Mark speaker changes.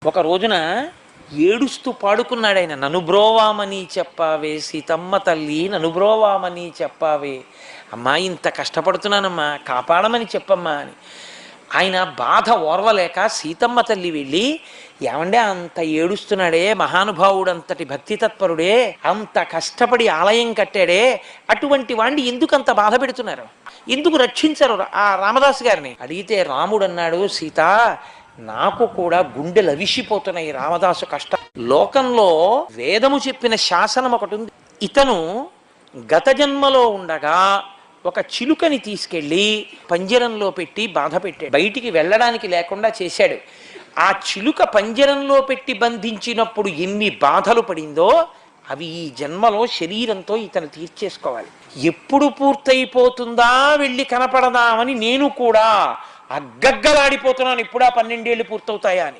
Speaker 1: ఒక రోజున ఏడుస్తూ పాడుకున్నాడు ఆయన. నన్ను బ్రోవామని చెప్పావే సీతమ్మ తల్లి, నన్ను బ్రోవామని చెప్పావే, అమ్మా ఇంత కష్టపడుతున్నానమ్మా కాపాడమని చెప్పమ్మా అని. ఆయన బాధ ఓర్వలేక సీతమ్మ తల్లి వెళ్ళి, ఏమండే అంత ఏడుస్తున్నాడే మహానుభావుడు, అంతటి భక్తి తత్పరుడే, అంత కష్టపడి ఆలయం కట్టాడే, అటువంటి వాణ్ణి ఎందుకు అంత బాధ పెడుతున్నారు, ఎందుకు రక్షించరు ఆ రామదాసు గారిని అడిగితే రాముడు అన్నాడు, సీత నాకు కూడా గుండెలు అవిసిపోతున్నాయి రామదాసు కష్టం. లోకంలో వేదము చెప్పిన శాసనం ఒకటి ఉంది. ఇతను గత జన్మలో ఉండగా ఒక చిలుకని తీసుకెళ్ళి పంజరంలో పెట్టి బాధ పెట్టాడు, బయటికి వెళ్ళడానికి లేకుండా చేశాడు. ఆ చిలుక పంజరంలో పెట్టి బంధించినప్పుడు ఎన్ని బాధలు పడిందో అవి ఈ జన్మలో శరీరంతో ఇతను తీర్చేసుకోవాలి. ఎప్పుడు పూర్తయిపోతుందా వెళ్ళి కనపడదామని నేను కూడా అగ్గగ్గలాడిపోతున్నాను, ఇప్పుడా 12 ఏళ్ళు పూర్తవుతాయా అని.